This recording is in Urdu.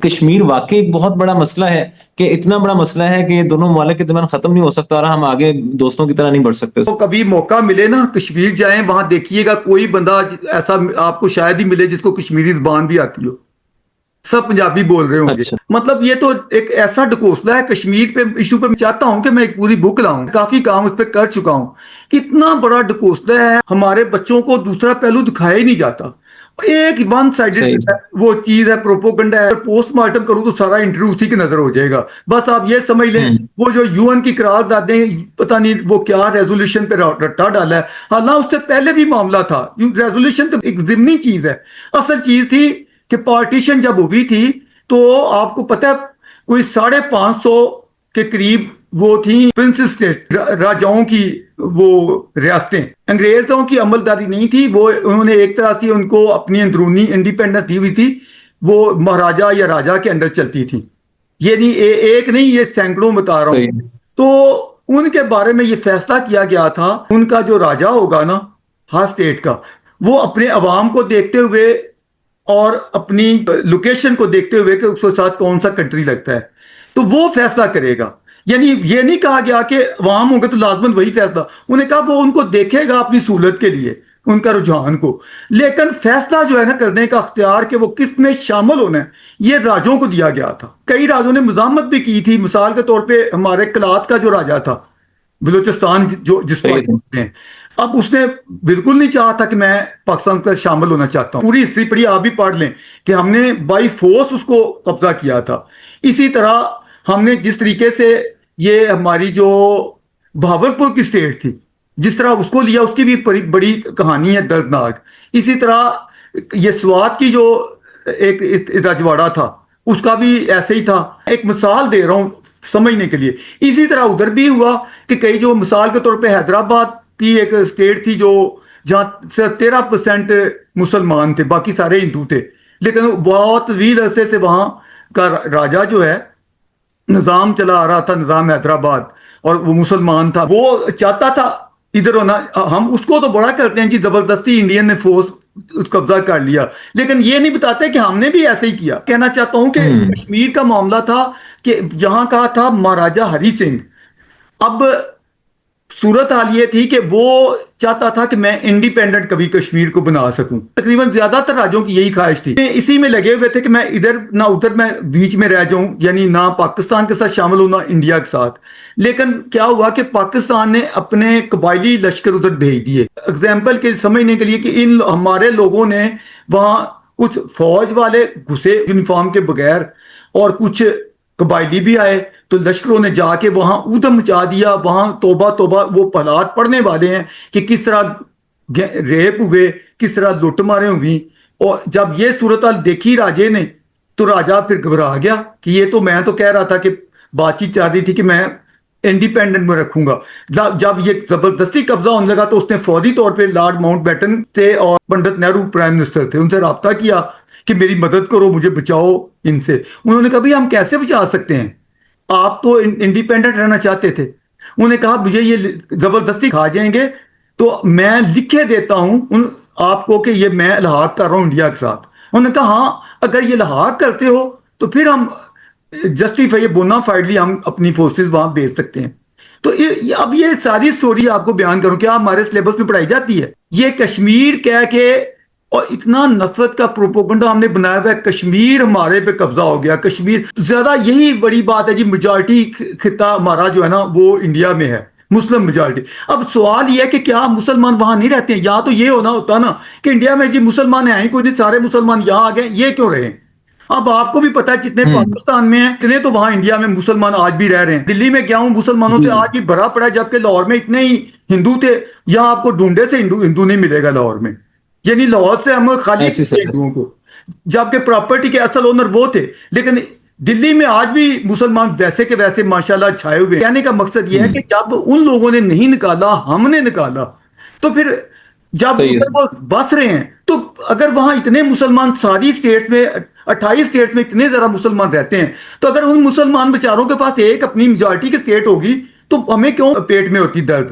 کشمیر واقعی ایک بہت بڑا مسئلہ ہے، کہ اتنا بڑا مسئلہ ہے کہ یہ دونوں ممالک کے درمیان ختم نہیں ہو سکتا اور ہم آگے دوستوں کی طرح نہیں بڑھ سکتے. تو کبھی موقع ملے نا کشمیر جائیں، وہاں دیکھیے گا کوئی بندہ ایسا آپ کو شاید ہی ملے جس کو کشمیری زبان بھی آتی ہو، سب پنجابی بول رہے ہوں گے. اچھا مطلب یہ تو ایک ایسا ڈکوسلا ہے کشمیر پہ ایشو پہ. میں چاہتا ہوں کہ میں ایک پوری بک لاؤں، کافی کام اس پہ کر چکا ہوں. اتنا بڑا ڈکوسلا ہے، ہمارے بچوں کو دوسرا پہلو دکھایا ہی نہیں جاتا. ایک ون سائیڈڈ صحیح. وہ چیز ہے، پروپوگنڈا ہے. پوسٹ مارٹم کروں تو سارا انٹرویو اسی کی نظر ہو جائے گا. بس آپ یہ سمجھ لیں وہ جو یو این کی قراردادیں پتہ نہیں وہ کیا ریزولوشن پہ رٹا ڈالا ہے. حالانکہ اس سے پہلے بھی معاملہ تھا. ریزولوشن تو ایک ضمنی چیز ہے، اصل چیز تھی کہ پارٹیشن جب ہوئی تھی تو آپ کو پتہ ہے کوئی 550 کے قریب وہ تھیں پرنسس اسٹیٹ، راجاؤں کی وہ ریاستیں. انگریزوں کی عمل داری نہیں تھی وہ، انہوں نے ایک طرح سے ان کو اپنی اندرونی انڈیپینڈنس دی ہوئی تھی. وہ مہاراجا یا راجا کے انڈر چلتی تھی. یہ نہیں ایک نہیں، یہ سینکڑوں بتا رہا ہوں. تو ان کے بارے میں یہ فیصلہ کیا گیا تھا، ان کا جو راجا ہوگا نا ہر اسٹیٹ کا، وہ اپنے عوام کو دیکھتے ہوئے اور اپنی لوکیشن کو دیکھتے ہوئے کہ اس کے ساتھ کون سا کنٹری لگتا ہے تو وہ فیصلہ کرے گا. یعنی یہ نہیں کہا گیا کہ عوام ہوں گے تو لازماً وہی فیصلہ. انہوں نے کہا وہ ان کو دیکھے گا اپنی سہولت کے لیے، ان کا رجحان کو، لیکن فیصلہ جو ہے نا کرنے کا اختیار کہ وہ کس میں شامل ہونا ہے یہ راجوں کو دیا گیا تھا. کئی راجوں نے مزاحمت بھی کی تھی. مثال کے طور پہ ہمارے کلات کا جو راجا تھا بلوچستان جو جس کو ہیں، اب اس نے بالکل نہیں چاہا تھا کہ میں پاکستان کا شامل ہونا چاہتا ہوں. پوری ہسٹری پڑھی، آپ بھی پڑھ لیں کہ ہم نے بائی فورس اس کو قبضہ کیا تھا. اسی طرح ہم نے جس طریقے سے یہ ہماری جو بہاولپور کی اسٹیٹ تھی جس طرح اس کو لیا، اس کی بھی بڑی کہانی ہے دردناک. اسی طرح یہ سوات کی جو ایک رجواڑہ تھا اس کا بھی ایسے ہی تھا. ایک مثال دے رہا ہوں سمجھنے کے لیے. اسی طرح ادھر بھی ہوا کہ کئی جو مثال کے طور پہ حیدرآباد کی ایک اسٹیٹ تھی جو جہاں 13% مسلمان تھے، باقی سارے ہندو تھے، لیکن بہت طویل عرصے سے وہاں کا راجا جو ہے نظام چلا آ رہا تھا، نظام حیدرآباد، اور وہ مسلمان تھا. وہ چاہتا تھا ادھر ہونا. ہم اس کو تو بڑا کرتے ہیں جی زبردستی انڈین نے فورس قبضہ کر لیا، لیکن یہ نہیں بتاتے کہ ہم نے بھی ایسے ہی کیا. کہنا چاہتا ہوں کہ کشمیر کا معاملہ تھا کہ یہاں کا تھا مہاراجا ہری سنگھ. اب صورت حال یہ تھی کہ وہ چاہتا تھا کہ میں انڈیپینڈنٹ کبھی کشمیر کو بنا سکوں. تقریباً زیادہ تر راجوں کی یہی خواہش تھی. اسی میں لگے ہوئے تھے کہ میں ادھر نہ ادھر، میں بیچ میں رہ جاؤں، یعنی نہ پاکستان کے ساتھ شامل ہوں نہ انڈیا کے ساتھ. لیکن کیا ہوا کہ پاکستان نے اپنے قبائلی لشکر ادھر بھیج دیے. اگزامپل کے سمجھنے کے لیے کہ ان ہمارے لوگوں نے وہاں کچھ فوج والے گھسے یونیفارم کے بغیر اور کچھ قبائلی بھی آئے، تو لشکروں نے جا کے وہاں ادھم مچا دیا. وہاں توبہ توبہ وہ حالات پڑھنے والے ہیں کہ کس طرح ریپ ہوئے، کس طرح لوٹ مارے ہوئی. اور جب یہ صورتحال دیکھی راجے نے تو راجا پھر گھبرا گیا کہ یہ تو میں تو کہہ رہا تھا کہ بات چیت چل رہی تھی کہ میں انڈیپینڈنٹ میں رکھوں گا. جب یہ زبردستی قبضہ ہونے لگا تو اس نے فوری طور پہ لارڈ ماؤنٹ بیٹن تھے اور پنڈت نہرو پرائم منسٹر تھے، ان سے رابطہ کیا کہ میری مدد کرو، مجھے بچاؤ ان سے. انہوں نے کہا بھائی ہم کیسے بچا سکتے ہیں، آپ تو انڈیپینڈنٹ رہنا چاہتے تھے. انہوں نے کہا مجھے یہ زبردستی کھا جائیں گے تو میں لکھے دیتا ہوں آپ کو کہ یہ میں الحاق کر رہا ہوں انڈیا کے ساتھ. انہوں نے کہا ہاں اگر یہ الحاق کرتے ہو تو پھر ہم جسٹیفائی بونا فائڈلی ہم اپنی فورسز وہاں بھیج سکتے ہیں. تو اب یہ ساری سٹوری آپ کو بیان کروں، کیا ہمارے سلیبس میں پڑھائی جاتی ہے. یہ کشمیر کہہ کے اور اتنا نفرت کا پروپوگنڈا ہم نے بنایا ہوا ہے، کشمیر ہمارے پہ قبضہ ہو گیا. کشمیر زیادہ یہی بڑی بات ہے جی. میجارٹی خطہ ہمارا جو ہے نا وہ انڈیا میں ہے، مسلم میجارٹی. اب سوال یہ ہے کہ کیا مسلمان وہاں نہیں رہتے ہیں؟ یا تو یہ ہونا ہوتا نا کہ انڈیا میں جی مسلمان ہیں ہی کوئی نہیں، سارے مسلمان یہاں آ گئے، یہ کیوں رہے ہیں؟ اب آپ کو بھی پتا ہے جتنے پاکستان میں ہیں اتنے تو وہاں انڈیا میں مسلمان آج بھی رہ رہے ہیں. دلی میں گیا ہوں، مسلمانوں سے آج بھی بھرا پڑا ہے، جبکہ لاہور میں اتنے ہی ہندو تھے. یہاں آپ کو ڈھونڈے سے ہندو نہیں ملے گا لاہور میں، یعنی لاہور سے ہم خالی ہندوؤں کو، جبکہ پراپرٹی کے اصل اونر وہ تھے. لیکن دلی میں آج بھی مسلمان ویسے کے ویسے ماشاءاللہ چھائے ہوئے. کہنے کا مقصد یہ ہے کہ جب ان لوگوں نے نہیں نکالا، ہم نے نکالا، تو پھر جب وہ بس رہے ہیں تو اگر وہاں اتنے مسلمان ساری اسٹیٹس میں 28 اسٹیٹس میں اتنے زیادہ مسلمان رہتے ہیں، تو اگر ان مسلمان بیچاروں کے پاس ایک اپنی میجارٹی کی اسٹیٹ ہوگی تو ہمیں کیوں پیٹ میں ہوتی درد